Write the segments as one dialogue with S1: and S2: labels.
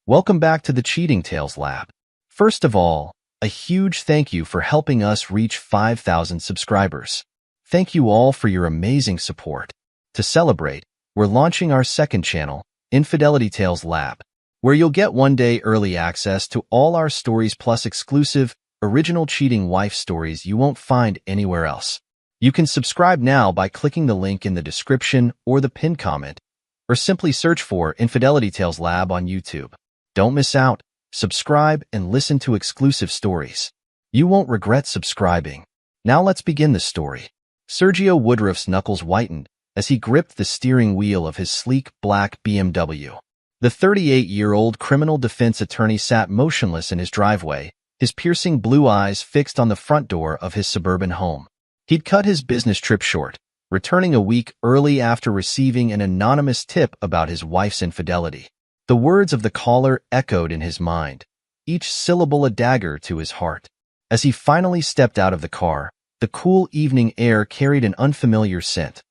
S1: Welcome back to the Cheating Tales Lab. First of all, a huge thank you for helping us reach 5,000 subscribers. Thank you all for your amazing support. To celebrate, we're launching our second channel, Infidelity Tales Lab, where you'll get one-day early access to all our stories plus exclusive, original cheating wife stories you won't find anywhere else. You can subscribe now by clicking the link in the description or the pinned comment, or simply search for Infidelity Tales Lab on YouTube. Don't miss out. Subscribe and listen to exclusive stories. You won't regret subscribing. Now let's begin the story. Sergio Woodruff's knuckles whitened as he gripped the steering wheel of his sleek black BMW. The 38-year-old criminal defense attorney sat motionless in his driveway, his piercing blue eyes fixed on the front door of his suburban home. He'd cut his business trip short, returning a week early after receiving an anonymous tip about his wife's infidelity. The words of the caller echoed in his mind, each syllable a dagger to his heart. As he finally stepped out of the car, the cool evening air carried an unfamiliar scent,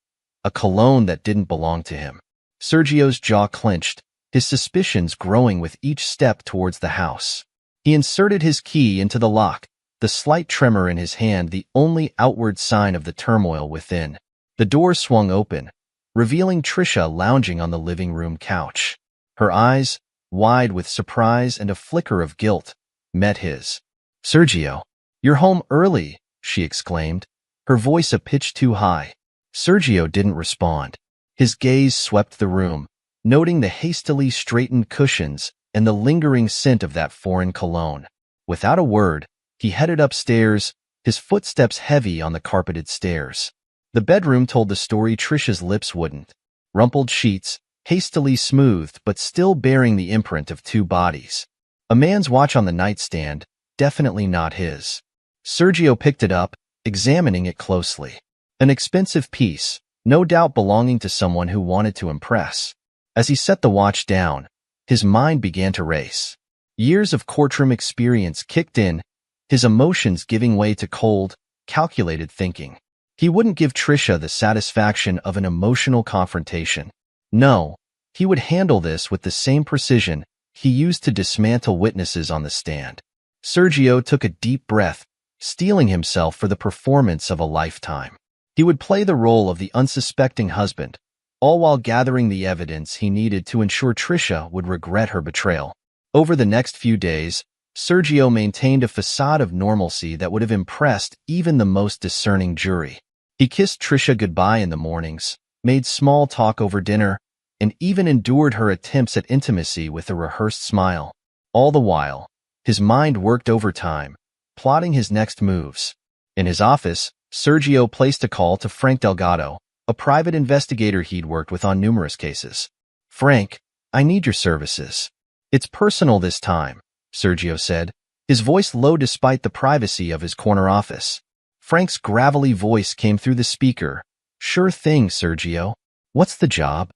S1: a cologne that didn't belong to him. Sergio's jaw clenched, his suspicions growing with each step towards the house. He inserted his key into the lock, the slight tremor in his hand the only outward sign of the turmoil within. The door swung open, revealing Trisha lounging on the living room couch. Her eyes, wide with surprise and a flicker of guilt, met his. "Sergio, you're home early," she exclaimed, her voice a pitch too high. Sergio didn't respond. His gaze swept the room, noting the hastily straightened cushions and the lingering scent of that foreign cologne. Without a word, he headed upstairs, his footsteps heavy on the carpeted stairs. The bedroom told the story Trisha's lips wouldn't. Rumpled sheets, hastily smoothed but still bearing the imprint of two bodies. A man's watch on the nightstand, definitely not his. Sergio picked it up, examining it closely. An expensive piece, no doubt belonging to someone who wanted to impress. As he set the watch down, his mind began to race. Years of courtroom experience kicked in, his emotions giving way to cold, calculated thinking. He wouldn't give Trisha the satisfaction of an emotional confrontation. No, he would handle this with the same precision he used to dismantle witnesses on the stand. Sergio took a deep breath, steeling himself for the performance of a lifetime. He would play the role of the unsuspecting husband, all while gathering the evidence he needed to ensure Trisha would regret her betrayal. Over the next few days, Sergio maintained a facade of normalcy that would have impressed even the most discerning jury. He kissed Trisha goodbye in the mornings, made small talk over dinner, and even endured her attempts at intimacy with a rehearsed smile. All the while, his mind worked overtime, plotting his next moves. In his office, Sergio placed a call to Frank Delgado, a private investigator he'd worked with on numerous cases. "Frank, I need your services." "It's personal this time," Sergio said, his voice low despite the privacy of his corner office. Frank's gravelly voice came through the speaker. "Sure thing, Sergio. What's the job?"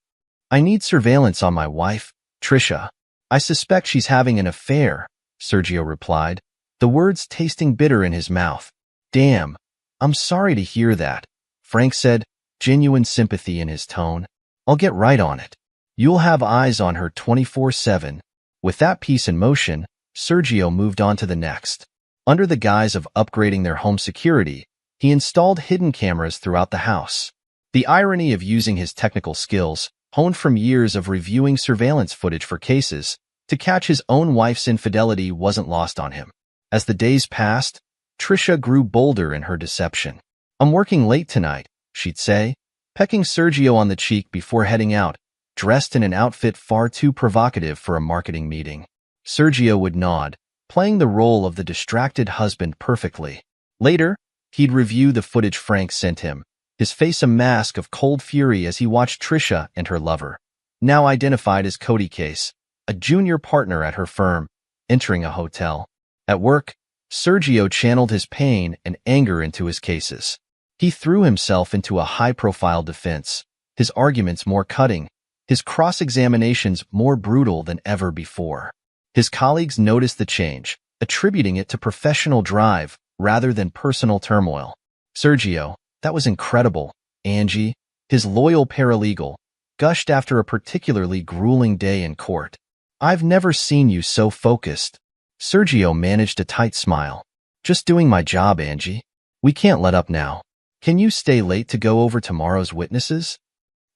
S1: "I need surveillance on my wife, Trisha. I suspect she's having an affair," Sergio replied, the words tasting bitter in his mouth. "Damn, I'm sorry to hear that," Frank said, genuine sympathy in his tone. "I'll get right on it. You'll have eyes on her 24/7. With that piece in motion, Sergio moved on to the next. Under the guise of upgrading their home security, he installed hidden cameras throughout the house. The irony of using his technical skills, honed from years of reviewing surveillance footage for cases, to catch his own wife's infidelity wasn't lost on him. As the days passed, Trisha grew bolder in her deception. "I'm working late tonight," she'd say, pecking Sergio on the cheek before heading out, dressed in an outfit far too provocative for a marketing meeting. Sergio would nod, playing the role of the distracted husband perfectly. Later, he'd review the footage Frank sent him, his face a mask of cold fury as he watched Trisha and her lover, now identified as Cody Case, a junior partner at her firm, entering a hotel. At work, Sergio channeled his pain and anger into his cases. He threw himself into a high-profile defense, his arguments more cutting, his cross-examinations more brutal than ever before. His colleagues noticed the change, attributing it to professional drive rather than personal turmoil. "Sergio, that was incredible," Angie, his loyal paralegal, gushed after a particularly grueling day in court. I've never seen you so focused. Sergio managed a tight smile. Just doing my job, Angie. We can't let up now. Can you stay late to go over tomorrow's witnesses?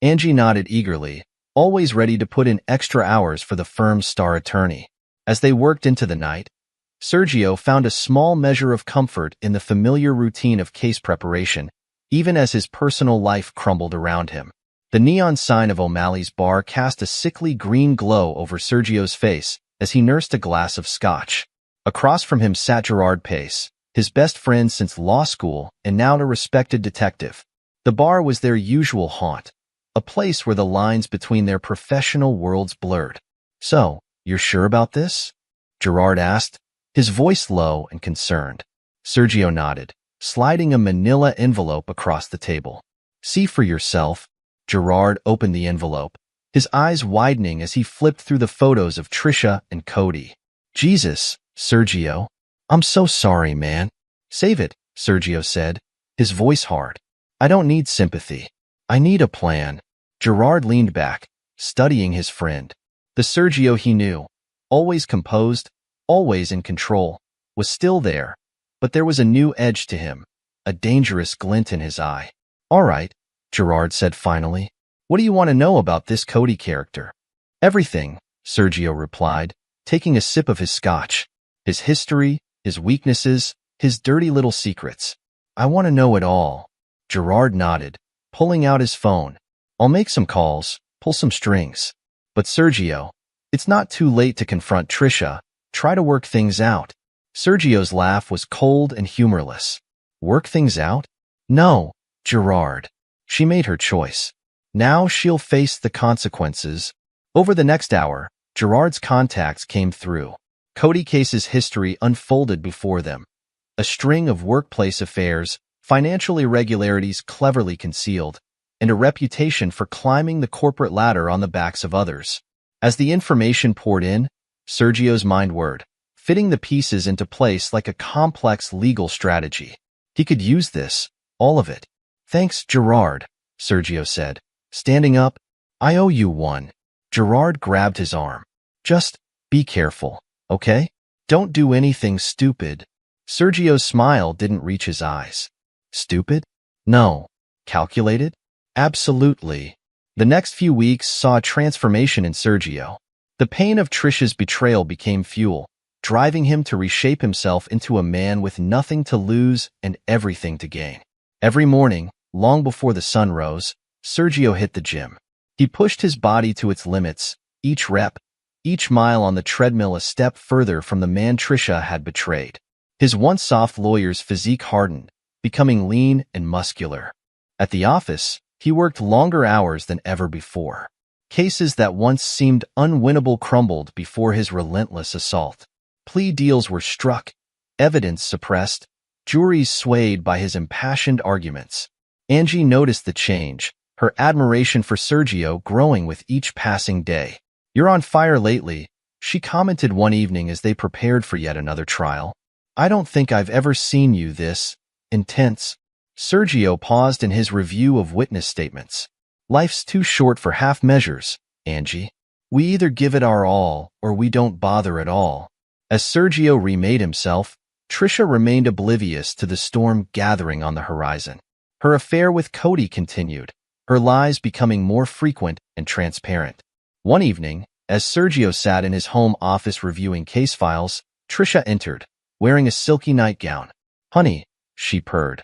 S1: Angie nodded eagerly, always ready to put in extra hours for the firm's star attorney. As they worked into the night, Sergio found a small measure of comfort in the familiar routine of case preparation, even as his personal life crumbled around him. The neon sign of O'Malley's bar cast a sickly green glow over Sergio's face as he nursed a glass of scotch. Across from him sat Gerard Pace, his best friend since law school and now a respected detective. The bar was their usual haunt, a place where the lines between their professional worlds blurred. So, you're sure about this? Gerard asked, his voice low and concerned. Sergio nodded, sliding a manila envelope across the table. See for yourself. Gerard opened the envelope, his eyes widening as he flipped through the photos of Trisha and Cody. Jesus, Sergio. I'm so sorry, man. Save it, Sergio said, his voice hard. I don't need sympathy. I need a plan. Gerard leaned back, studying his friend. The Sergio he knew, always composed, always in control, was still there, but there was a new edge to him, a dangerous glint in his eye. All right, Gerard said finally. What do you want to know about this Cody character? Everything, Sergio replied, taking a sip of his scotch. His history, his weaknesses, his dirty little secrets. I want to know it all. Gerard nodded, pulling out his phone. I'll make some calls, pull some strings. But Sergio, it's not too late to confront Trisha. Try to work things out. Sergio's laugh was cold and humorless. Work things out? No, Gerard. She made her choice. Now she'll face the consequences. Over the next hour, Gerard's contacts came through. Cody Case's history unfolded before them. A string of workplace affairs, financial irregularities cleverly concealed, and a reputation for climbing the corporate ladder on the backs of others. As the information poured in, Sergio's mind whirred, fitting the pieces into place like a complex legal strategy. He could use this, all of it. Thanks, Gerard, Sergio said, standing up. I owe you one. Gerard grabbed his arm. Just be careful, okay? Don't do anything stupid. Sergio's smile didn't reach his eyes. Stupid? No. Calculated? Absolutely. The next few weeks saw a transformation in Sergio. The pain of Trisha's betrayal became fuel, driving him to reshape himself into a man with nothing to lose and everything to gain. Every morning, long before the sun rose, Sergio hit the gym. He pushed his body to its limits, each rep, each mile on the treadmill a step further from the man Trisha had betrayed. His once soft lawyer's physique hardened, becoming lean and muscular. At the office, he worked longer hours than ever before. Cases that once seemed unwinnable crumbled before his relentless assault. Plea deals were struck, evidence suppressed, juries swayed by his impassioned arguments. Angie noticed the change, her admiration for Sergio growing with each passing day. You're on fire lately, she commented one evening as they prepared for yet another trial. I don't think I've ever seen you this intense. Sergio paused in his review of witness statements. Life's too short for half measures, Angie. We either give it our all or we don't bother at all. As Sergio remade himself, Trisha remained oblivious to the storm gathering on the horizon. Her affair with Cody continued, her lies becoming more frequent and transparent. One evening, as Sergio sat in his home office reviewing case files, Trisha entered, wearing a silky nightgown. Honey, she purred.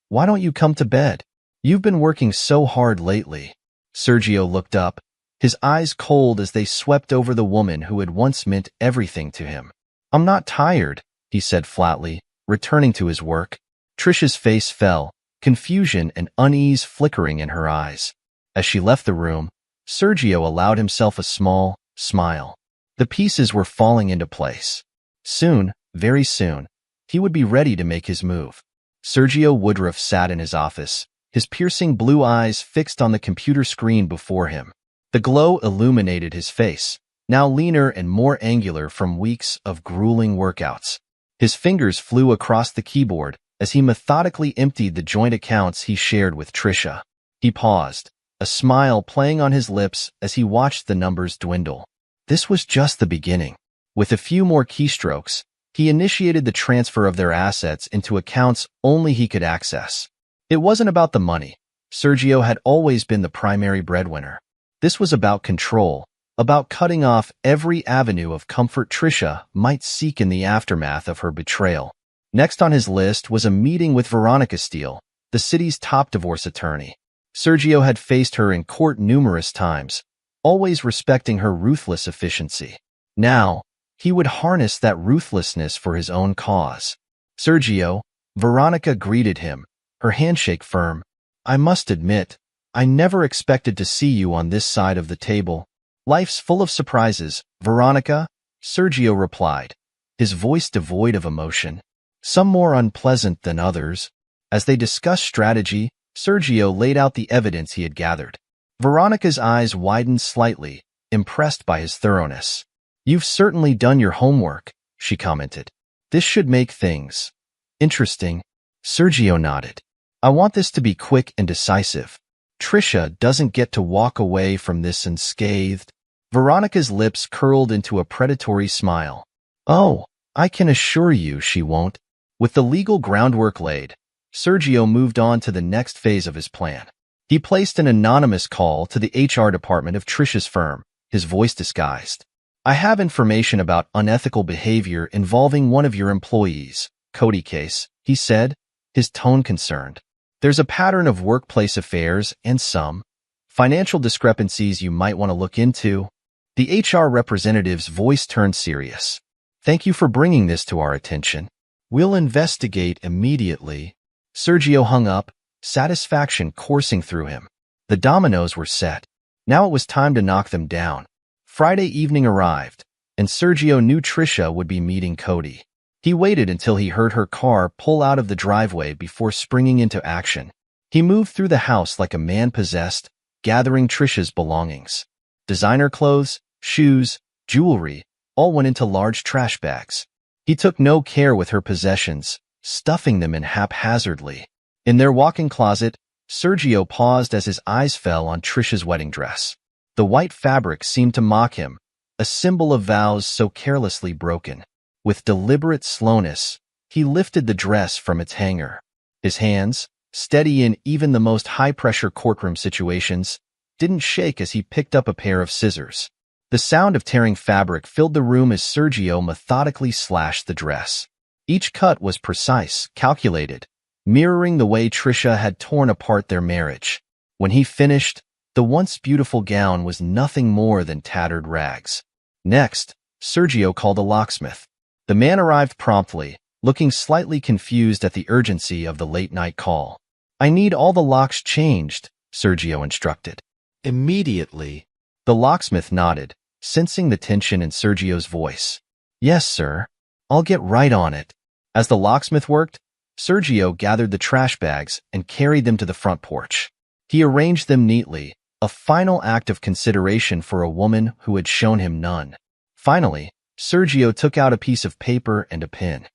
S1: Why don't you come to bed? You've been working so hard lately. Sergio looked up, his eyes cold as they swept over the woman who had once meant everything to him. I'm not tired, he said flatly, returning to his work. Trisha's face fell, confusion and unease flickering in her eyes. As she left the room, Sergio allowed himself a small smile. The pieces were falling into place. Soon, very soon, he would be ready to make his move. Sergio Woodruff sat in his office, his piercing blue eyes fixed on the computer screen before him. The glow illuminated his face, now leaner and more angular from weeks of grueling workouts. His fingers flew across the keyboard as he methodically emptied the joint accounts he shared with Trisha. He paused, a smile playing on his lips as he watched the numbers dwindle. This was just the beginning. With a few more keystrokes, he initiated the transfer of their assets into accounts only he could access. It wasn't about the money. Sergio had always been the primary breadwinner. This was about control, about cutting off every avenue of comfort Trisha might seek in the aftermath of her betrayal. Next on his list was a meeting with Veronica Steele, the city's top divorce attorney. Sergio had faced her in court numerous times, always respecting her ruthless efficiency. Now, he would harness that ruthlessness for his own cause. Sergio, Veronica greeted him, her handshake firm. I must admit, I never expected to see you on this side of the table. Life's full of surprises, Veronica, Sergio replied, his voice devoid of emotion, some more unpleasant than others. As they discussed strategy, Sergio laid out the evidence he had gathered. Veronica's eyes widened slightly, impressed by his thoroughness. You've certainly done your homework, she commented. This should make things interesting. Sergio nodded. I want this to be quick and decisive. Trisha doesn't get to walk away from this unscathed. Veronica's lips curled into a predatory smile. Oh, I can assure you she won't. With the legal groundwork laid, Sergio moved on to the next phase of his plan. He placed an anonymous call to the HR department of Trisha's firm, his voice disguised. I have information about unethical behavior involving one of your employees, Cody Case, he said, his tone concerned. There's a pattern of workplace affairs and some financial discrepancies you might want to look into. The HR representative's voice turned serious. Thank you for bringing this to our attention. We'll investigate immediately. Sergio hung up, satisfaction coursing through him. The dominoes were set. Now it was time to knock them down. Friday evening arrived, and Sergio knew Trisha would be meeting Cody. He waited until he heard her car pull out of the driveway before springing into action. He moved through the house like a man possessed, gathering Trisha's belongings. Designer clothes, shoes, jewelry, all went into large trash bags. He took no care with her possessions, stuffing them in haphazardly. In their walk-in closet, Sergio paused as his eyes fell on Trisha's wedding dress. The white fabric seemed to mock him, a symbol of vows so carelessly broken. With deliberate slowness, he lifted the dress from its hanger. His hands, steady in even the most high-pressure courtroom situations, didn't shake as he picked up a pair of scissors. The sound of tearing fabric filled the room as Sergio methodically slashed the dress. Each cut was precise, calculated, mirroring the way Trisha had torn apart their marriage. When he finished, the once beautiful gown was nothing more than tattered rags. Next, Sergio called a locksmith. The man arrived promptly, looking slightly confused at the urgency of the late-night call. I need all the locks changed, Sergio instructed. Immediately. The locksmith nodded, sensing the tension in Sergio's voice. Yes, sir. I'll get right on it. As the locksmith worked, Sergio gathered the trash bags and carried them to the front porch. He arranged them neatly, a final act of consideration for a woman who had shown him none. Finally, Sergio took out a piece of paper and a pen.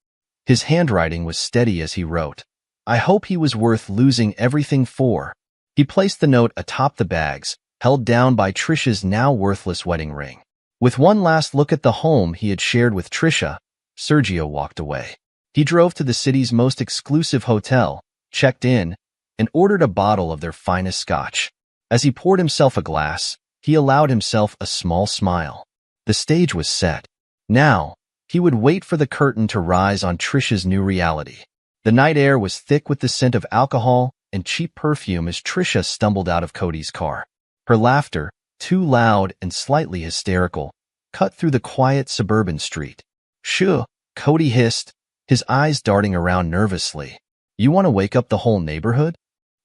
S1: His handwriting was steady as he wrote. I hope he was worth losing everything for. He placed the note atop the bags, held down by Trisha's now worthless wedding ring. With one last look at the home he had shared with Trisha, Sergio walked away. He drove to the city's most exclusive hotel, checked in, and ordered a bottle of their finest scotch. As he poured himself a glass, he allowed himself a small smile. The stage was set. Now, he would wait for the curtain to rise on Trisha's new reality. The night air was thick with the scent of alcohol and cheap perfume as Trisha stumbled out of Cody's car. Her laughter, too loud and slightly hysterical, cut through the quiet suburban street. Shoo, Cody hissed, his eyes darting around nervously. You want to wake up the whole neighborhood?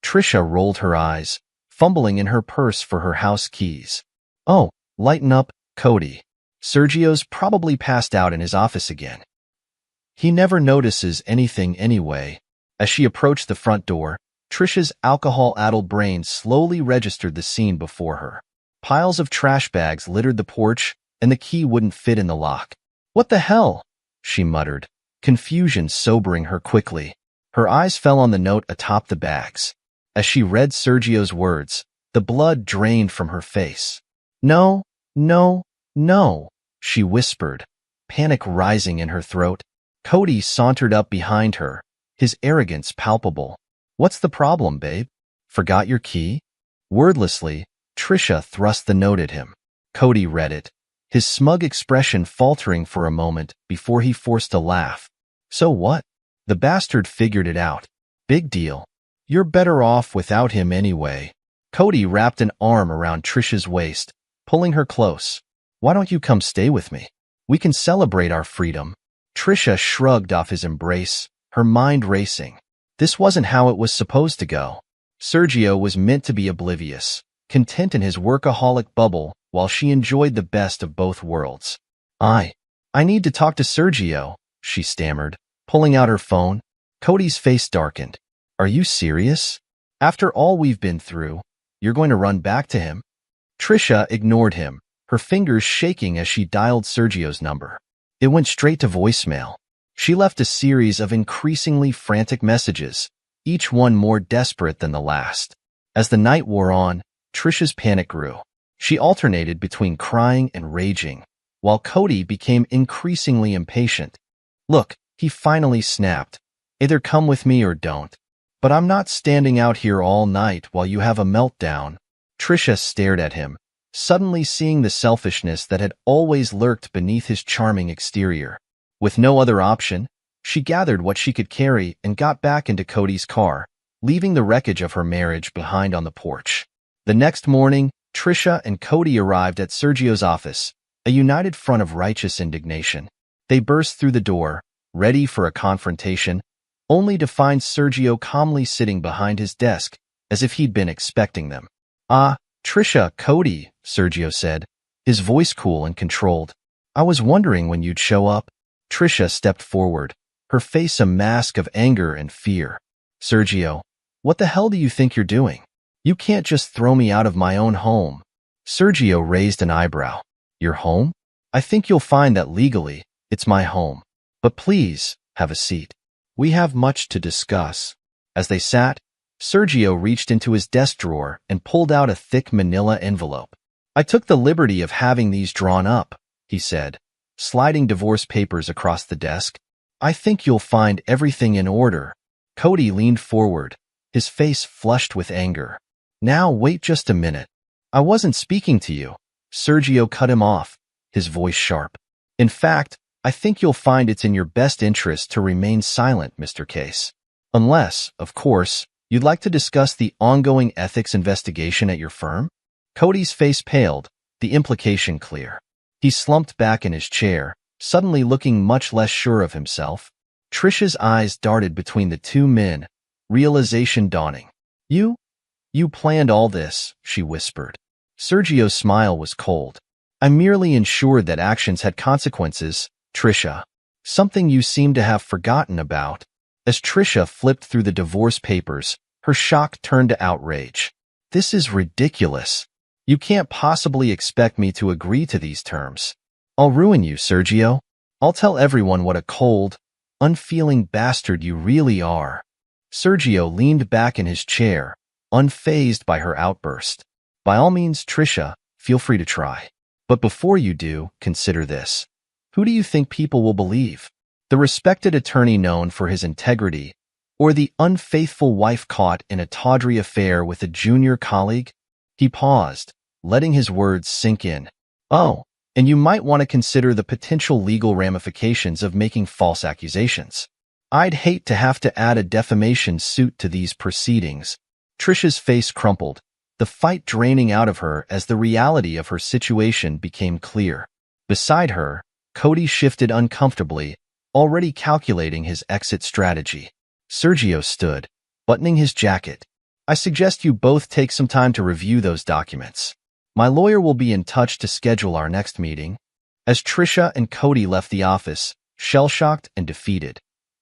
S1: Trisha rolled her eyes, fumbling in her purse for her house keys. Oh, lighten up, Cody. Sergio's probably passed out in his office again. He never notices anything anyway. As she approached the front door, Trisha's alcohol-addled brain slowly registered the scene before her. Piles of trash bags littered the porch, and the key wouldn't fit in the lock. What the hell? She muttered, confusion sobering her quickly. Her eyes fell on the note atop the bags. As she read Sergio's words, the blood drained from her face. No, No, she whispered, panic rising in her throat. Cody sauntered up behind her, his arrogance palpable. What's the problem, babe? Forgot your key? Wordlessly, Trisha thrust the note at him. Cody read it, his smug expression faltering for a moment before he forced a laugh. So what? The bastard figured it out. Big deal. You're better off without him anyway. Cody wrapped an arm around Trisha's waist, pulling her close. Why don't you come stay with me? We can celebrate our freedom. Trisha shrugged off his embrace, her mind racing. This wasn't how it was supposed to go. Sergio was meant to be oblivious, content in his workaholic bubble while she enjoyed the best of both worlds. I need to talk to Sergio, she stammered, pulling out her phone. Cody's face darkened. Are you serious? After all we've been through, you're going to run back to him? Trisha ignored him, her fingers shaking as she dialed Sergio's number. It went straight to voicemail. She left a series of increasingly frantic messages, each one more desperate than the last. As the night wore on, Trisha's panic grew. She alternated between crying and raging, while Cody became increasingly impatient. Look, he finally snapped. Either come with me or don't. But I'm not standing out here all night while you have a meltdown. Trisha stared at him, suddenly seeing the selfishness that had always lurked beneath his charming exterior. With no other option, she gathered what she could carry and got back into Cody's car, leaving the wreckage of her marriage behind on the porch. The next morning, Trisha and Cody arrived at Sergio's office, a united front of righteous indignation. They burst through the door, ready for a confrontation, only to find Sergio calmly sitting behind his desk, as if he'd been expecting them. Ah, Trisha, Cody, Sergio said, his voice cool and controlled. I was wondering when you'd show up. Trisha stepped forward, her face a mask of anger and fear. Sergio, what the hell do you think you're doing? You can't just throw me out of my own home. Sergio raised an eyebrow. Your home? I think you'll find that legally, it's my home. But please, have a seat. We have much to discuss. As they sat, Sergio reached into his desk drawer and pulled out a thick manila envelope. I took the liberty of having these drawn up, he said, sliding divorce papers across the desk. I think you'll find everything in order. Cody leaned forward, his face flushed with anger. Now wait just a minute. I wasn't speaking to you. Sergio cut him off, his voice sharp. In fact, I think you'll find it's in your best interest to remain silent, Mr. Case. Unless, of course, you'd like to discuss the ongoing ethics investigation at your firm? Cody's face paled, the implication clear. He slumped back in his chair, suddenly looking much less sure of himself. Trisha's eyes darted between the two men, realization dawning. You planned all this, she whispered. Sergio's smile was cold. I merely ensured that actions had consequences, Trisha. Something you seem to have forgotten about. As Trisha flipped through the divorce papers, her shock turned to outrage. This is ridiculous. You can't possibly expect me to agree to these terms. I'll ruin you, Sergio. I'll tell everyone what a cold, unfeeling bastard you really are. Sergio leaned back in his chair, unfazed by her outburst. By all means, Trisha, feel free to try. But before you do, consider this. Who do you think people will believe? The respected attorney known for his integrity, or the unfaithful wife caught in a tawdry affair with a junior colleague? He paused, letting his words sink in. Oh, and you might want to consider the potential legal ramifications of making false accusations. I'd hate to have to add a defamation suit to these proceedings. Trisha's face crumpled, the fight draining out of her as the reality of her situation became clear. Beside her, Cody shifted uncomfortably, already calculating his exit strategy. Sergio stood, buttoning his jacket. I suggest you both take some time to review those documents. My lawyer will be in touch to schedule our next meeting. As Trisha and Cody left the office, shell-shocked and defeated,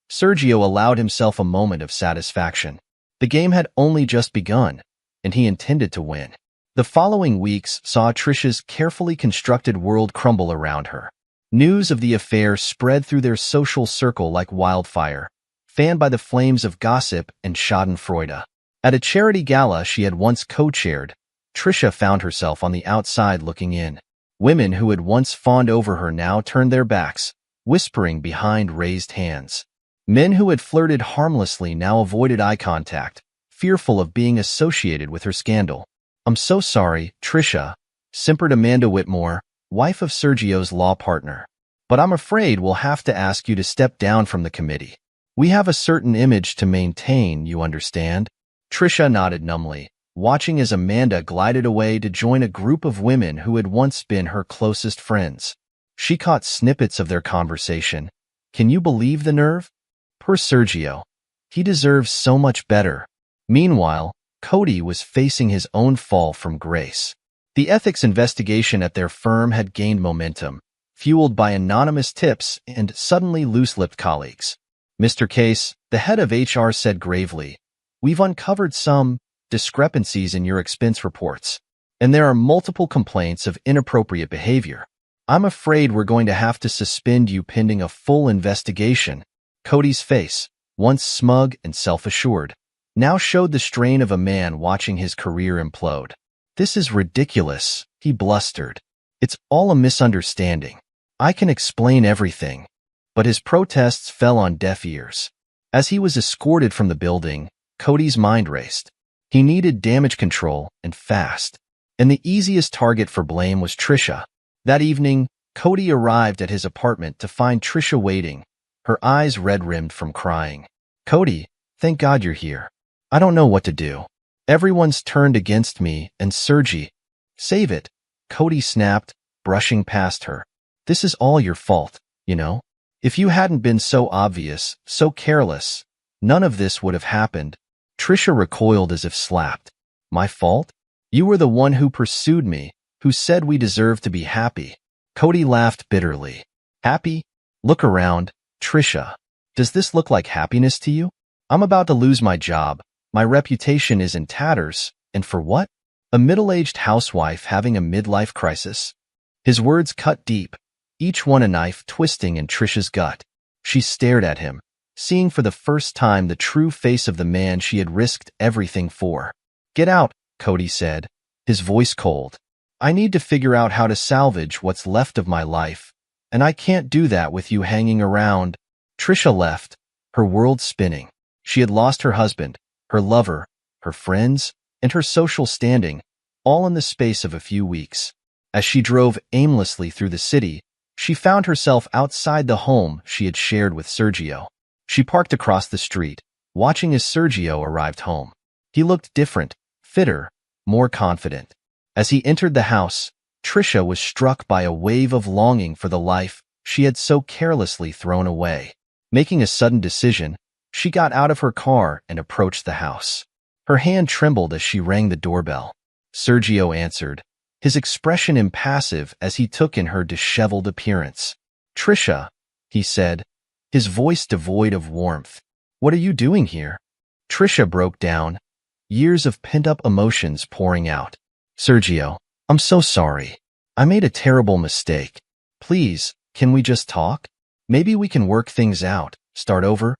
S1: Sergio allowed himself a moment of satisfaction. The game had only just begun, and he intended to win. The following weeks saw Trisha's carefully constructed world crumble around her. News of the affair spread through their social circle like wildfire, fanned by the flames of gossip and schadenfreude. At a charity gala she had once co-chaired, Trisha found herself on the outside looking in. Women who had once fawned over her now turned their backs, whispering behind raised hands. Men who had flirted harmlessly now avoided eye contact, fearful of being associated with her scandal. "I'm so sorry, Trisha," simpered Amanda Whitmore, wife of Sergio's law partner. "But I'm afraid we'll have to ask you to step down from the committee. We have a certain image to maintain, you understand?" Trisha nodded numbly, watching as Amanda glided away to join a group of women who had once been her closest friends. She caught snippets of their conversation. "Can you believe the nerve? Poor Sergio. He deserves so much better." Meanwhile, Cody was facing his own fall from grace. The ethics investigation at their firm had gained momentum, fueled by anonymous tips and suddenly loose-lipped colleagues. "Mr. Case," the head of HR said gravely, "we've uncovered some discrepancies in your expense reports, and there are multiple complaints of inappropriate behavior. I'm afraid we're going to have to suspend you pending a full investigation." Cody's face, once smug and self-assured, now showed the strain of a man watching his career implode. "This is ridiculous," he blustered. "It's all a misunderstanding. I can explain everything." But his protests fell on deaf ears. As he was escorted from the building, Cody's mind raced. He needed damage control, and fast. And the easiest target for blame was Trisha. That evening, Cody arrived at his apartment to find Trisha waiting, her eyes red-rimmed from crying. "Cody, thank God you're here. I don't know what to do. Everyone's turned against me and Sergi." "Save it," Cody snapped, brushing past her. "This is all your fault, you know? If you hadn't been so obvious, so careless, none of this would have happened." Trisha recoiled as if slapped. "My fault? You were the one who pursued me, who said we deserved to be happy." Cody laughed bitterly. "Happy? Look around, Trisha. Does this look like happiness to you? I'm about to lose my job. My reputation is in tatters, and for what? A middle-aged housewife having a midlife crisis?" His words cut deep, each one a knife twisting in Trisha's gut. She stared at him, seeing for the first time the true face of the man she had risked everything for. "Get out," Cody said, his voice cold. "I need to figure out how to salvage what's left of my life, and I can't do that with you hanging around." Trisha left, her world spinning. She had lost her husband, her lover, her friends, and her social standing, all in the space of a few weeks. As she drove aimlessly through the city, she found herself outside the home she had shared with Sergio. She parked across the street, watching as Sergio arrived home. He looked different, fitter, more confident. As he entered the house, Trisha was struck by a wave of longing for the life she had so carelessly thrown away. Making a sudden decision, she got out of her car and approached the house. Her hand trembled as she rang the doorbell. Sergio answered, his expression impassive as he took in her disheveled appearance. "Trisha," he said, his voice devoid of warmth. "What are you doing here?" Trisha broke down, years of pent-up emotions pouring out. "Sergio, I'm so sorry. I made a terrible mistake. Please, can we just talk? Maybe we can work things out, start over."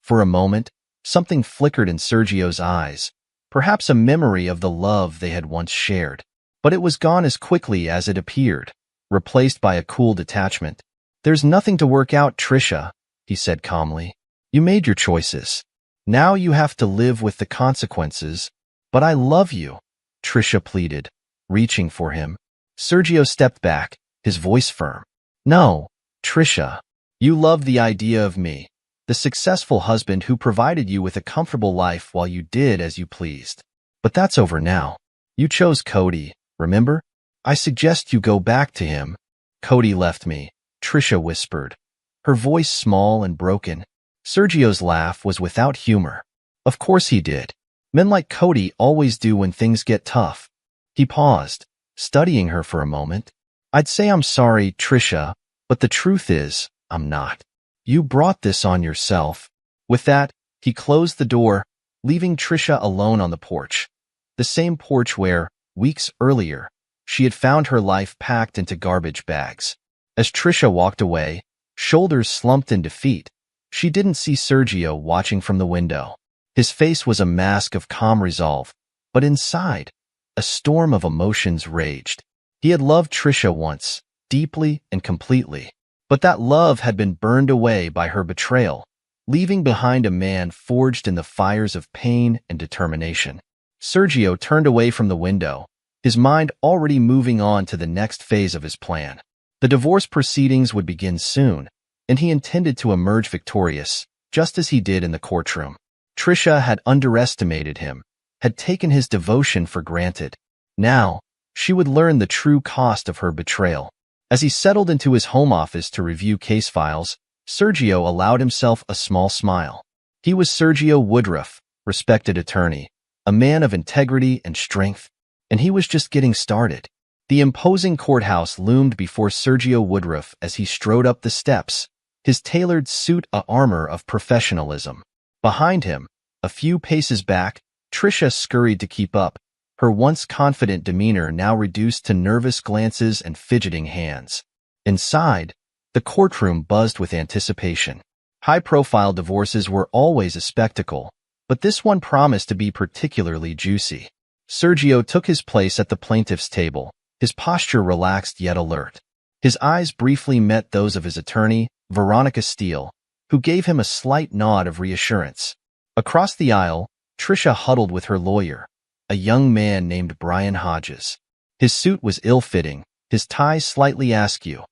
S1: For a moment, something flickered in Sergio's eyes, perhaps a memory of the love they had once shared. But it was gone as quickly as it appeared, replaced by a cool detachment. "There's nothing to work out, Trisha," he said calmly. "You made your choices. Now you have to live with the consequences." "But I love you," Trisha pleaded, reaching for him. Sergio stepped back, his voice firm. "No, Trisha. You love the idea of me, the successful husband who provided you with a comfortable life while you did as you pleased. But that's over now. You chose Cody, remember? I suggest you go back to him." "Cody left me," Trisha whispered, her voice small and broken. Sergio's laugh was without humor. "Of course he did. Men like Cody always do when things get tough." He paused, studying her for a moment. "I'd say I'm sorry, Trisha, but the truth is, I'm not. You brought this on yourself." With that, he closed the door, leaving Trisha alone on the porch. The same porch where, weeks earlier, she had found her life packed into garbage bags. As Trisha walked away, shoulders slumped in defeat, she didn't see Sergio watching from the window. His face was a mask of calm resolve, but inside, a storm of emotions raged. He had loved Trisha once, deeply and completely. But that love had been burned away by her betrayal, leaving behind a man forged in the fires of pain and determination. Sergio turned away from the window, his mind already moving on to the next phase of his plan. The divorce proceedings would begin soon, and he intended to emerge victorious, just as he did in the courtroom. Trisha had underestimated him, had taken his devotion for granted. Now, she would learn the true cost of her betrayal. As he settled into his home office to review case files, Sergio allowed himself a small smile. He was Sergio Woodruff, respected attorney, a man of integrity and strength, and he was just getting started. The imposing courthouse loomed before Sergio Woodruff as he strode up the steps, his tailored suit a armor of professionalism. Behind him, a few paces back, Trisha scurried to keep up, her once confident demeanor now reduced to nervous glances and fidgeting hands. Inside, the courtroom buzzed with anticipation. High-profile divorces were always a spectacle, but this one promised to be particularly juicy. Sergio took his place at the plaintiff's table, his posture relaxed yet alert. His eyes briefly met those of his attorney, Veronica Steele, who gave him a slight nod of reassurance. Across the aisle, Trisha huddled with her lawyer, a young man named Brian Hodges. His suit was ill-fitting, his tie slightly askew,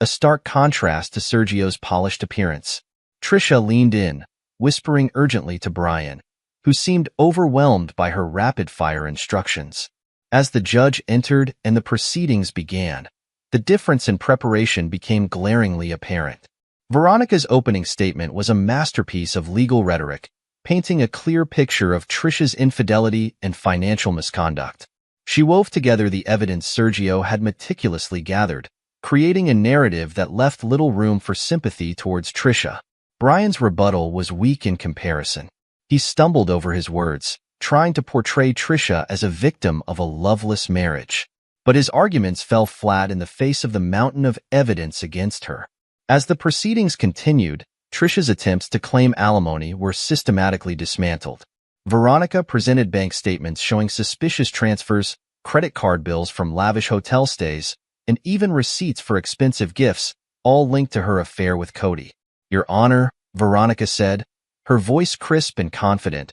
S1: a stark contrast to Sergio's polished appearance. Trisha leaned in, whispering urgently to Brian, who seemed overwhelmed by her rapid-fire instructions. As the judge entered and the proceedings began, the difference in preparation became glaringly apparent. Veronica's opening statement was a masterpiece of legal rhetoric, painting a clear picture of Trisha's infidelity and financial misconduct. She wove together the evidence Sergio had meticulously gathered, creating a narrative that left little room for sympathy towards Trisha. Brian's rebuttal was weak in comparison. He stumbled over his words, trying to portray Trisha as a victim of a loveless marriage. But his arguments fell flat in the face of the mountain of evidence against her. As the proceedings continued, Trisha's attempts to claim alimony were systematically dismantled. Veronica presented bank statements showing suspicious transfers, credit card bills from lavish hotel stays, and even receipts for expensive gifts, all linked to her affair with Cody. "Your Honor," Veronica said, her voice crisp and confident,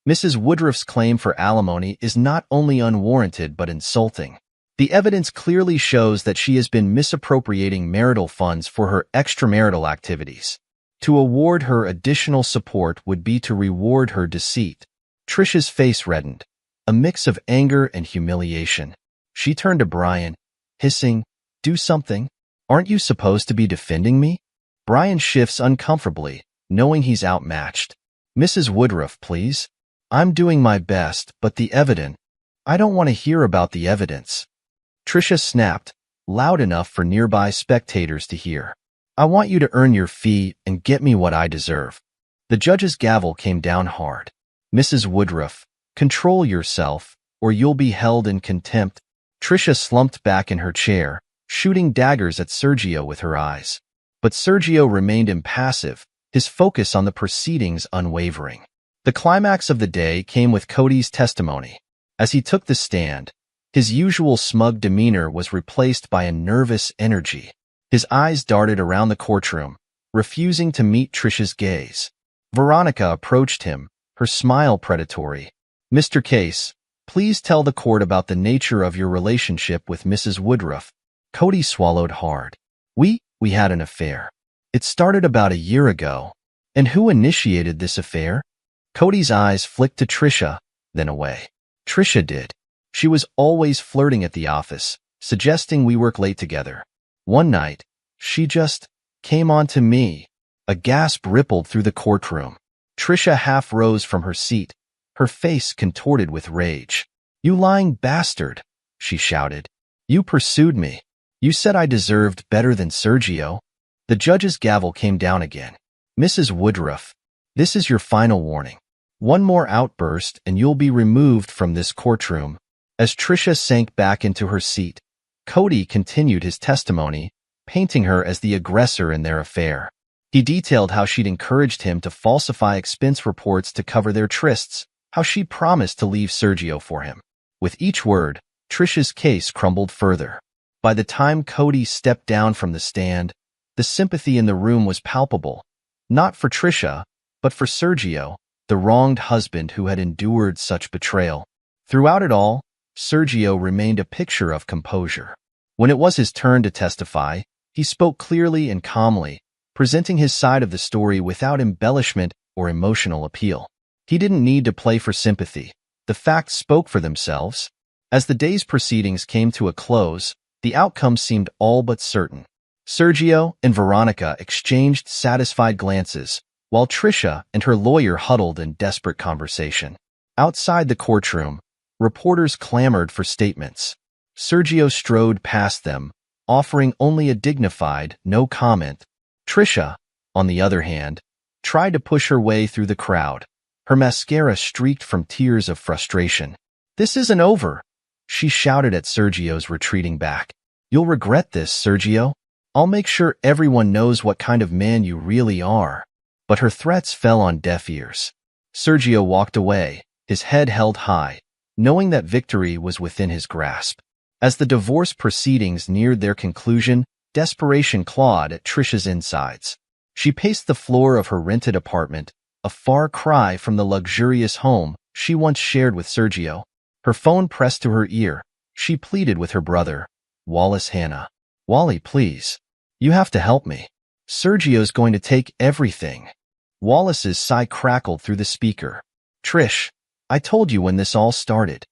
S1: "Mrs. Woodruff's claim for alimony is not only unwarranted but insulting. The evidence clearly shows that she has been misappropriating marital funds for her extramarital activities. To award her additional support would be to reward her deceit." Trisha's face reddened, a mix of anger and humiliation. She turned to Brian, hissing, "Do something. Aren't you supposed to be defending me?" Brian shifts uncomfortably, knowing he's outmatched. "Mrs. Woodruff, please. I'm doing my best, but the evidence. I don't want to hear about the evidence." Trisha snapped, loud enough for nearby spectators to hear. "I want you to earn your fee and get me what I deserve." The judge's gavel came down hard. "Mrs. Woodruff, control yourself, or you'll be held in contempt." Trisha slumped back in her chair, shooting daggers at Sergio with her eyes. But Sergio remained impassive, his focus on the proceedings unwavering. The climax of the day came with Cody's testimony. As he took the stand, his usual smug demeanor was replaced by a nervous energy. His eyes darted around the courtroom, refusing to meet Trisha's gaze. Veronica approached him, her smile predatory. "Mr. Case, please tell the court about the nature of your relationship with Mrs. Woodruff." Cody swallowed hard. We had an affair. It started about a year ago." "And who initiated this affair?" Cody's eyes flicked to Trisha, then away. "Trisha did. She was always flirting at the office, suggesting we work late together. One night, she just came on to me." A gasp rippled through the courtroom. Trisha half rose from her seat, her face contorted with rage. "You lying bastard," she shouted. "You pursued me. You said I deserved better than Sergio." The judge's gavel came down again. "Mrs. Woodruff, this is your final warning. One more outburst and you'll be removed from this courtroom." As Trisha sank back into her seat, Cody continued his testimony, painting her as the aggressor in their affair. He detailed how she'd encouraged him to falsify expense reports to cover their trysts, how she'd promised to leave Sergio for him. With each word, Trisha's case crumbled further. By the time Cody stepped down from the stand, the sympathy in the room was palpable, not for Trisha, but for Sergio, the wronged husband who had endured such betrayal. Throughout it all, Sergio remained a picture of composure. When it was his turn to testify, he spoke clearly and calmly, presenting his side of the story without embellishment or emotional appeal. He didn't need to play for sympathy. The facts spoke for themselves. As the day's proceedings came to a close, the outcome seemed all but certain. Sergio and Veronica exchanged satisfied glances, while Trisha and her lawyer huddled in desperate conversation. Outside the courtroom, reporters clamored for statements. Sergio strode past them, offering only a dignified no comment. Trisha, on the other hand, tried to push her way through the crowd. Her mascara streaked from tears of frustration. "This isn't over," she shouted at Sergio's retreating back. "You'll regret this, Sergio. I'll make sure everyone knows what kind of man you really are." But her threats fell on deaf ears. Sergio walked away, his head held high, knowing that victory was within his grasp. As the divorce proceedings neared their conclusion, desperation clawed at Trisha's insides. She paced the floor of her rented apartment, a far cry from the luxurious home she once shared with Sergio. Her phone pressed to her ear. She pleaded with her brother, Wallace Hanna. "Wally, please. You have to help me. Sergio's going to take everything." Wallace's sigh crackled through the speaker. "Trish, I told you when this all started.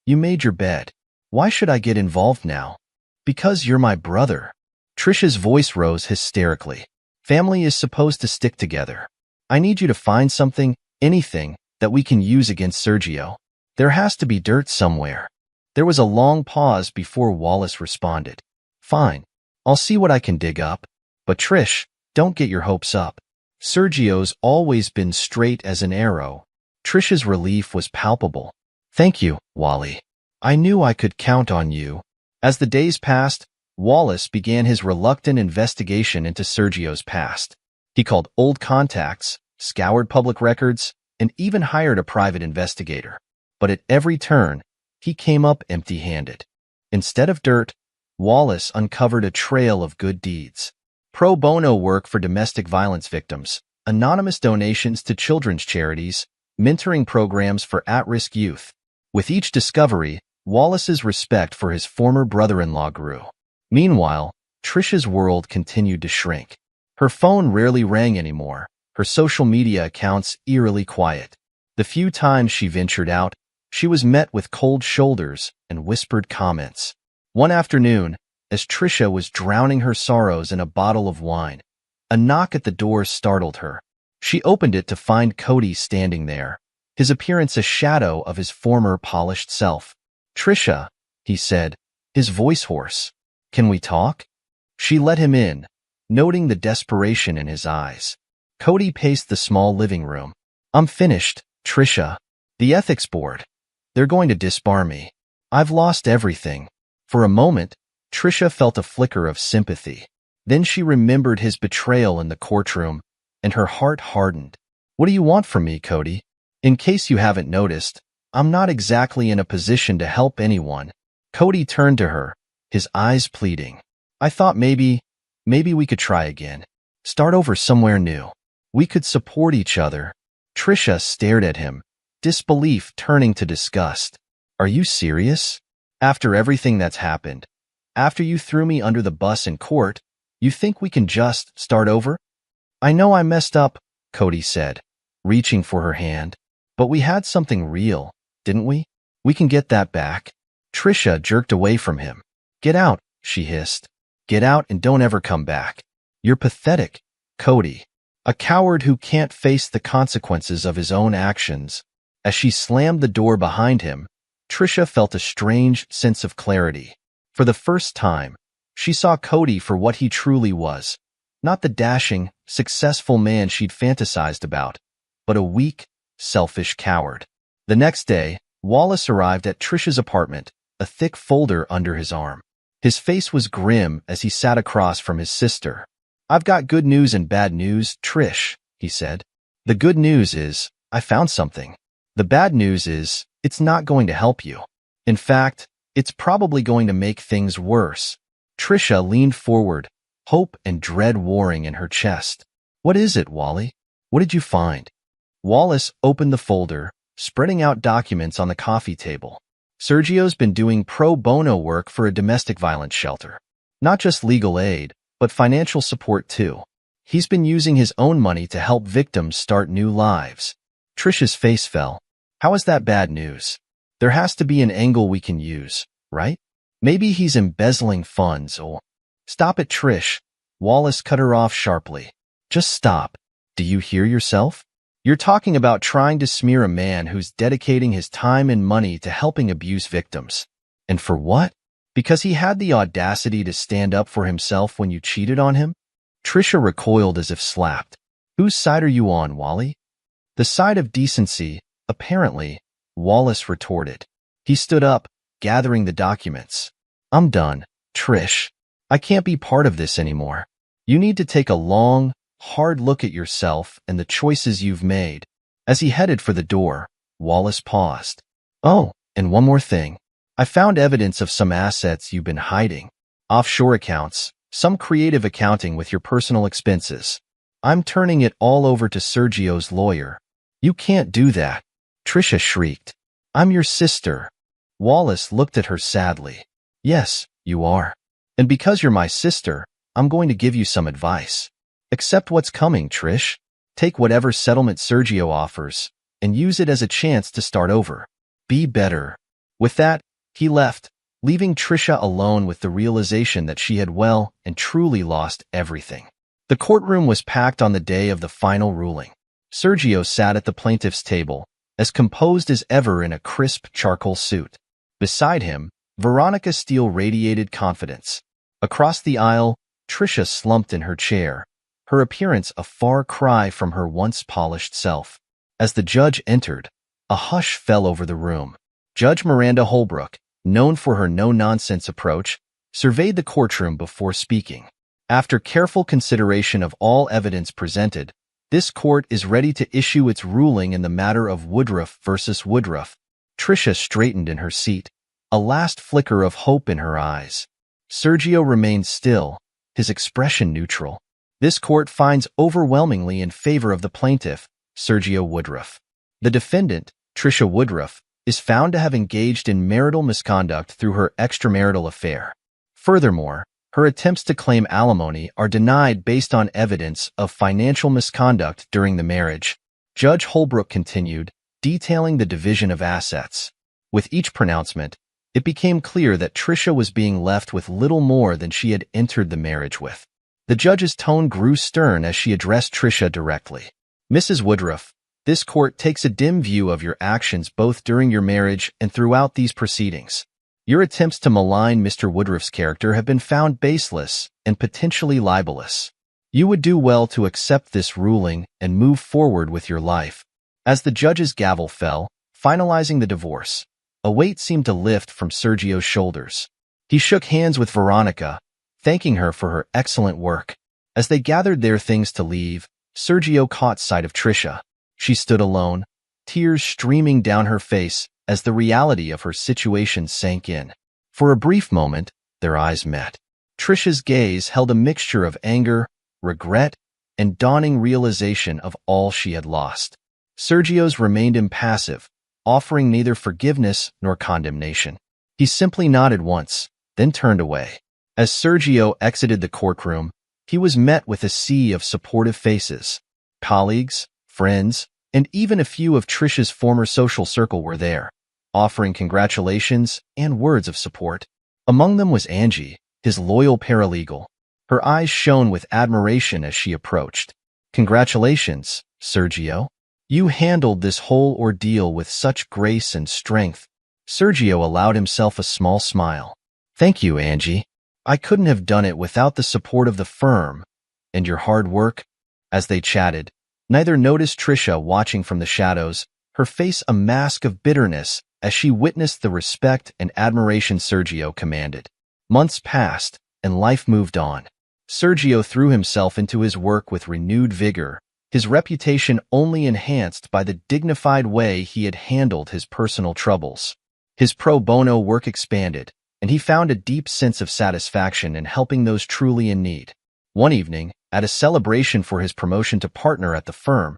S1: You made your bed. Why should I get involved now?" "Because you're my brother." Trisha's voice rose hysterically. "Family is supposed to stick together. I need you to find something, anything, that we can use against Sergio. There has to be dirt somewhere." There was a long pause before Wallace responded. "Fine. I'll see what I can dig up. But Trish, don't get your hopes up. Sergio's always been straight as an arrow." Trisha's relief was palpable. "Thank you, Wally. I knew I could count on you." As the days passed, Wallace began his reluctant investigation into Sergio's past. He called old contacts, scoured public records, and even hired a private investigator. But at every turn, he came up empty-handed. Instead of dirt, Wallace uncovered a trail of good deeds. Pro bono work for domestic violence victims, anonymous donations to children's charities, mentoring programs for at-risk youth. With each discovery, Wallace's respect for his former brother-in-law grew. Meanwhile, Trisha's world continued to shrink. Her phone rarely rang anymore, her social media accounts eerily quiet. The few times she ventured out, she was met with cold shoulders and whispered comments. One afternoon, as Trisha was drowning her sorrows in a bottle of wine, a knock at the door startled her. She opened it to find Cody standing there, his appearance a shadow of his former polished self. "Trisha," he said, his voice hoarse. "Can we talk?" She let him in, noting the desperation in his eyes. Cody paced the small living room. "I'm finished, Trisha. The ethics board. They're going to disbar me. I've lost everything." For a moment, Trisha felt a flicker of sympathy. Then she remembered his betrayal in the courtroom, and her heart hardened. "What do you want from me, Cody? In case you haven't noticed, I'm not exactly in a position to help anyone." Cody turned to her, his eyes pleading. "I thought maybe we could try again. Start over somewhere new. We could support each other." Trisha stared at him, disbelief turning to disgust. "Are you serious? After everything that's happened, after you threw me under the bus in court, you think we can just start over?" "I know I messed up," Cody said, reaching for her hand. "But we had something real, didn't we? We can get that back." Trisha jerked away from him. "Get out," she hissed. "Get out and don't ever come back. You're pathetic, Cody. A coward who can't face the consequences of his own actions." As she slammed the door behind him, Trisha felt a strange sense of clarity. For the first time, she saw Cody for what he truly was. Not the dashing, successful man she'd fantasized about, but a weak, selfish coward. The next day, Wallace arrived at Trisha's apartment, a thick folder under his arm. His face was grim as he sat across from his sister. "I've got good news and bad news, Trish," he said. "The good news is, I found something. The bad news is, it's not going to help you. In fact, it's probably going to make things worse." Trisha leaned forward, hope and dread warring in her chest. What is it, Wally? What did you find? Wallace opened the folder, spreading out documents on the coffee table. Sergio's been doing pro bono work for a domestic violence shelter. Not just legal aid, but financial support too. He's been using his own money to help victims start new lives. Trisha's face fell. How is that bad news? There has to be an angle we can use, right? Maybe he's embezzling funds or… Stop it, Trish. Wallace cut her off sharply. Just stop. Do you hear yourself? You're talking about trying to smear a man who's dedicating his time and money to helping abuse victims. And for what? Because he had the audacity to stand up for himself when you cheated on him? Trisha recoiled as if slapped. Whose side are you on, Wally? The side of decency, apparently, Wallace retorted. He stood up, gathering the documents. I'm done, Trish. I can't be part of this anymore. You need to take a long, hard look at yourself and the choices you've made. As he headed for the door, Wallace paused. Oh, and one more thing. I found evidence of some assets you've been hiding. Offshore accounts, some creative accounting with your personal expenses. I'm turning it all over to Sergio's lawyer. You can't do that. Trisha shrieked. I'm your sister. Wallace looked at her sadly. Yes, you are. And because you're my sister, I'm going to give you some advice. Accept what's coming, Trish. Take whatever settlement Sergio offers and use it as a chance to start over. Be better. With that, he left, leaving Trisha alone with the realization that she had well and truly lost everything. The courtroom was packed on the day of the final ruling. Sergio sat at the plaintiff's table, as composed as ever in a crisp charcoal suit. Beside him, Veronica Steele radiated confidence. Across the aisle, Trisha slumped in her chair, her appearance a far cry from her once polished self. As the judge entered, a hush fell over the room. Judge Miranda Holbrook, known for her no-nonsense approach, surveyed the courtroom before speaking. After careful consideration of all evidence presented, this court is ready to issue its ruling in the matter of Woodruff versus Woodruff. Trisha straightened in her seat, a last flicker of hope in her eyes. Sergio remained still, his expression neutral. This court finds overwhelmingly in favor of the plaintiff, Sergio Woodruff. The defendant, Trisha Woodruff, is found to have engaged in marital misconduct through her extramarital affair. Furthermore, her attempts to claim alimony are denied based on evidence of financial misconduct during the marriage. Judge Holbrook continued, detailing the division of assets. With each pronouncement, it became clear that Trisha was being left with little more than she had entered the marriage with. The judge's tone grew stern as she addressed Trisha directly. Mrs. Woodruff, this court takes a dim view of your actions both during your marriage and throughout these proceedings. Your attempts to malign Mr. Woodruff's character have been found baseless and potentially libelous. You would do well to accept this ruling and move forward with your life. As the judge's gavel fell, finalizing the divorce, a weight seemed to lift from Sergio's shoulders. He shook hands with Veronica, thanking her for her excellent work. As they gathered their things to leave, Sergio caught sight of Trisha. She stood alone, tears streaming down her face as the reality of her situation sank in. For a brief moment, their eyes met. Trisha's gaze held a mixture of anger, regret, and dawning realization of all she had lost. Sergio's remained impassive, offering neither forgiveness nor condemnation. He simply nodded once, then turned away. As Sergio exited the courtroom, he was met with a sea of supportive faces. Colleagues, friends, and even a few of Trisha's former social circle were there, offering congratulations and words of support. Among them was Angie, his loyal paralegal. Her eyes shone with admiration as she approached. Congratulations, Sergio. You handled this whole ordeal with such grace and strength. Sergio allowed himself a small smile. Thank you, Angie. I couldn't have done it without the support of the firm and your hard work. As they chatted, neither noticed Trisha watching from the shadows, her face a mask of bitterness as she witnessed the respect and admiration Sergio commanded. Months passed, and life moved on. Sergio threw himself into his work with renewed vigor, his reputation only enhanced by the dignified way he had handled his personal troubles. His pro bono work expanded, and he found a deep sense of satisfaction in helping those truly in need. One evening, at a celebration for his promotion to partner at the firm,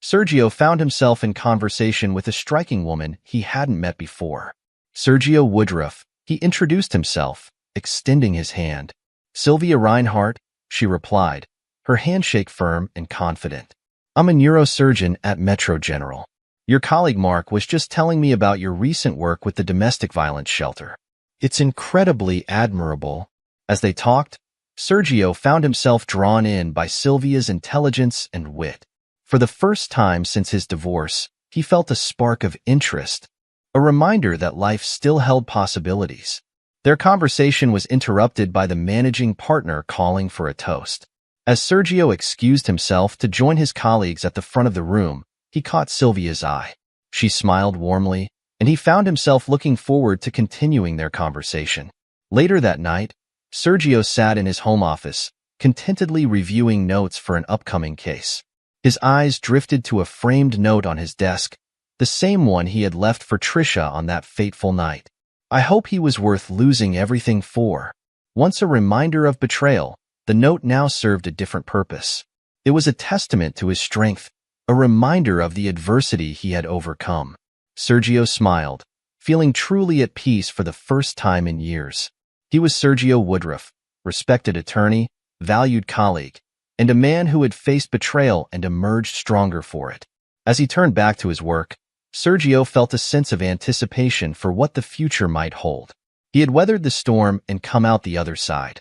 S1: Sergio found himself in conversation with a striking woman he hadn't met before. Sergio Woodruff, he introduced himself, extending his hand. Sylvia Reinhardt, she replied, her handshake firm and confident. I'm a neurosurgeon at Metro General. Your colleague Mark was just telling me about your recent work with the domestic violence shelter. It's incredibly admirable. As they talked, Sergio found himself drawn in by Sylvia's intelligence and wit. For the first time since his divorce, he felt a spark of interest, a reminder that life still held possibilities. Their conversation was interrupted by the managing partner calling for a toast. As Sergio excused himself to join his colleagues at the front of the room, he caught Sylvia's eye. She smiled warmly, and he found himself looking forward to continuing their conversation. Later that night, Sergio sat in his home office, contentedly reviewing notes for an upcoming case. His eyes drifted to a framed note on his desk, the same one he had left for Trisha on that fateful night. I hope he was worth losing everything for. Once a reminder of betrayal, the note now served a different purpose. It was a testament to his strength, a reminder of the adversity he had overcome. Sergio smiled, feeling truly at peace for the first time in years. He was Sergio Woodruff, respected attorney, valued colleague, and a man who had faced betrayal and emerged stronger for it. As he turned back to his work, Sergio felt a sense of anticipation for what the future might hold. He had weathered the storm and come out the other side,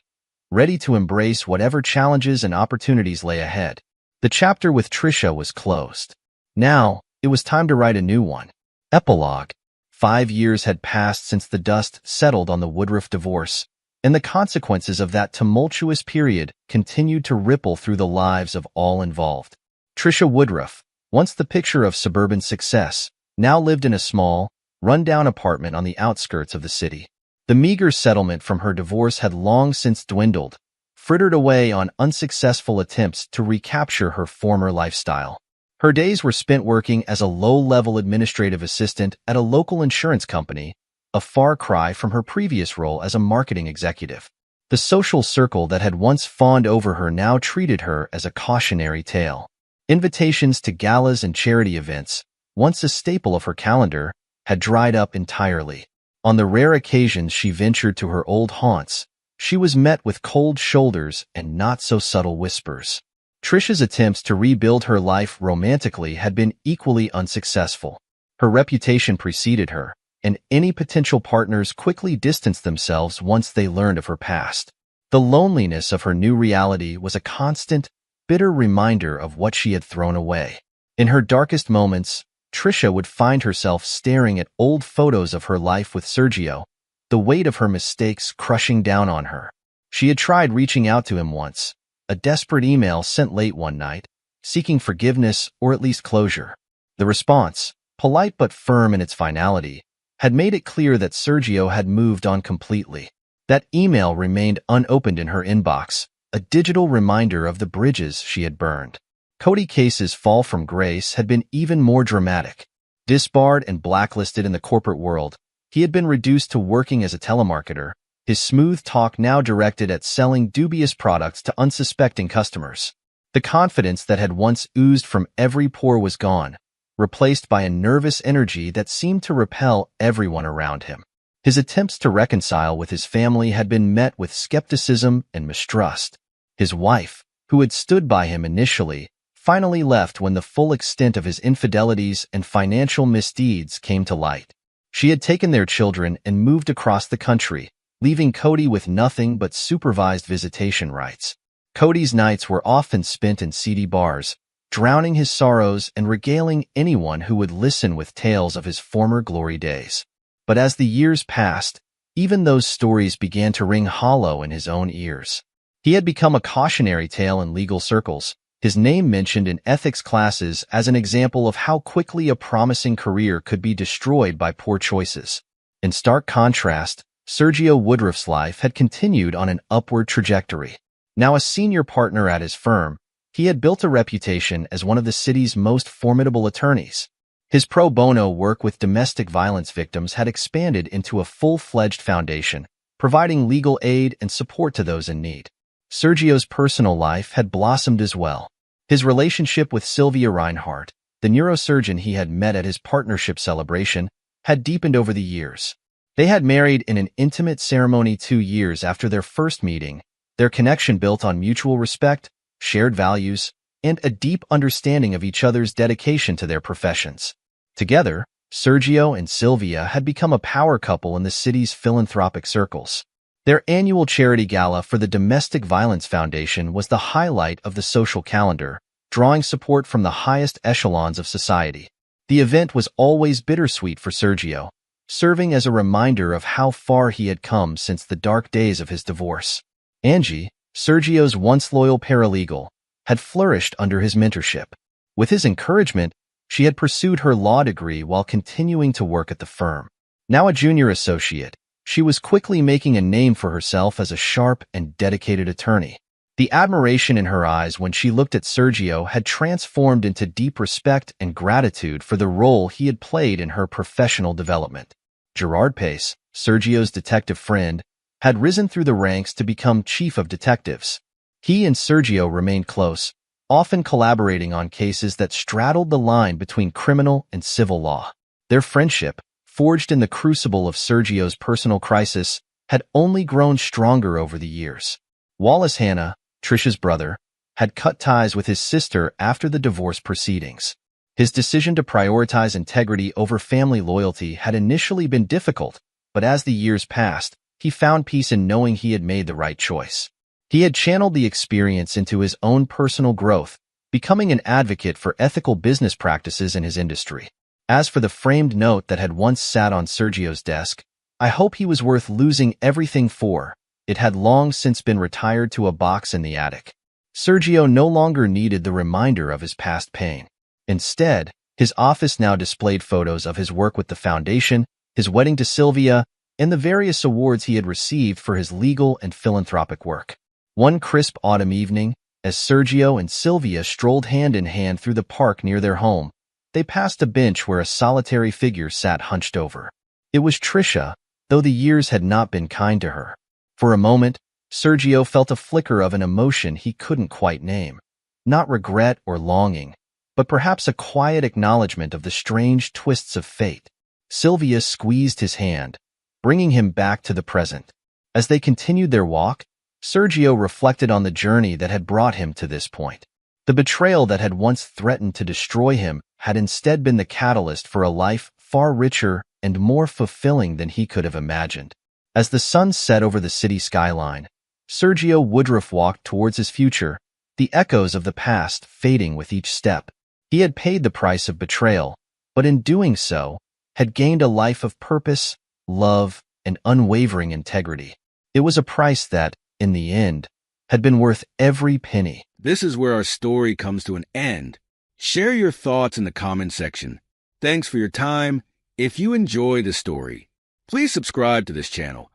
S1: ready to embrace whatever challenges and opportunities lay ahead. The chapter with Trisha was closed. Now, it was time to write a new one. Epilogue. 5 years had passed since the dust settled on the Woodruff divorce, and the consequences of that tumultuous period continued to ripple through the lives of all involved. Trisha Woodruff, once the picture of suburban success, now lived in a small, run-down apartment on the outskirts of the city. The meager settlement from her divorce had long since dwindled, frittered away on unsuccessful attempts to recapture her former lifestyle. Her days were spent working as a low-level administrative assistant at a local insurance company, a far cry from her previous role as a marketing executive. The social circle that had once fawned over her now treated her as a cautionary tale. Invitations to galas and charity events, once a staple of her calendar, had dried up entirely. On the rare occasions she ventured to her old haunts, she was met with cold shoulders and not-so-subtle whispers. Trisha's attempts to rebuild her life romantically had been equally unsuccessful. Her reputation preceded her, and any potential partners quickly distanced themselves once they learned of her past. The loneliness of her new reality was a constant, bitter reminder of what she had thrown away. In her darkest moments, Trisha would find herself staring at old photos of her life with Sergio, the weight of her mistakes crushing down on her. She had tried reaching out to him once, a desperate email sent late one night, seeking forgiveness or at least closure. The response, polite but firm in its finality, had made it clear that Sergio had moved on completely. That email remained unopened in her inbox, a digital reminder of the bridges she had burned. Cody Case's fall from grace had been even more dramatic. Disbarred and blacklisted in the corporate world, he had been reduced to working as a telemarketer, his smooth talk now directed at selling dubious products to unsuspecting customers. The confidence that had once oozed from every pore was gone, replaced by a nervous energy that seemed to repel everyone around him. His attempts to reconcile with his family had been met with skepticism and mistrust. His wife, who had stood by him initially, finally left when the full extent of his infidelities and financial misdeeds came to light. She had taken their children and moved across the country, leaving Cody with nothing but supervised visitation rights. Cody's nights were often spent in seedy bars, drowning his sorrows and regaling anyone who would listen with tales of his former glory days. But as the years passed, even those stories began to ring hollow in his own ears. He had become a cautionary tale in legal circles, his name mentioned in ethics classes as an example of how quickly a promising career could be destroyed by poor choices. In stark contrast, Sergio Woodruff's life had continued on an upward trajectory. Now a senior partner at his firm, he had built a reputation as one of the city's most formidable attorneys. His pro bono work with domestic violence victims had expanded into a full-fledged foundation, providing legal aid and support to those in need. Sergio's personal life had blossomed as well. His relationship with Sylvia Reinhardt, the neurosurgeon he had met at his partnership celebration, had deepened over the years. They had married in an intimate ceremony 2 years after their first meeting, their connection built on mutual respect, shared values, and a deep understanding of each other's dedication to their professions. Together, Sergio and Sylvia had become a power couple in the city's philanthropic circles. Their annual charity gala for the Domestic Violence Foundation was the highlight of the social calendar, drawing support from the highest echelons of society. The event was always bittersweet for Sergio, serving as a reminder of how far he had come since the dark days of his divorce. Angie, Sergio's once loyal paralegal, had flourished under his mentorship. With his encouragement, she had pursued her law degree while continuing to work at the firm. Now a junior associate, she was quickly making a name for herself as a sharp and dedicated attorney. The admiration in her eyes when she looked at Sergio had transformed into deep respect and gratitude for the role he had played in her professional development. Gerard Pace, Sergio's detective friend, had risen through the ranks to become chief of detectives. He and Sergio remained close, often collaborating on cases that straddled the line between criminal and civil law. Their friendship, forged in the crucible of Sergio's personal crisis, had only grown stronger over the years. Wallace Hanna, Trisha's brother, had cut ties with his sister after the divorce proceedings. His decision to prioritize integrity over family loyalty had initially been difficult, but as the years passed, he found peace in knowing he had made the right choice. He had channeled the experience into his own personal growth, becoming an advocate for ethical business practices in his industry. As for the framed note that had once sat on Sergio's desk, "I hope he was worth losing everything for," it had long since been retired to a box in the attic. Sergio no longer needed the reminder of his past pain. Instead, his office now displayed photos of his work with the foundation, his wedding to Sylvia, and the various awards he had received for his legal and philanthropic work. One crisp autumn evening, as Sergio and Sylvia strolled hand in hand through the park near their home, they passed a bench where a solitary figure sat hunched over. It was Trisha, though the years had not been kind to her. For a moment, Sergio felt a flicker of an emotion he couldn't quite name. Not regret or longing, but perhaps a quiet acknowledgement of the strange twists of fate. Sylvia squeezed his hand, bringing him back to the present. As they continued their walk, Sergio reflected on the journey that had brought him to this point. The betrayal that had once threatened to destroy him had instead been the catalyst for a life far richer and more fulfilling than he could have imagined. As the sun set over the city skyline, Sergio Woodruff walked towards his future, the echoes of the past fading with each step. He had paid the price of betrayal, but in doing so, had gained a life of purpose, love, and unwavering integrity. It was a price that, in the end, had been worth every penny.
S2: This is where our story comes to an end. Share your thoughts in the comment section. Thanks for your time. If you enjoy the story, please subscribe to this channel.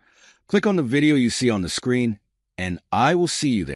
S2: Click on the video you see on the screen, and I will see you there.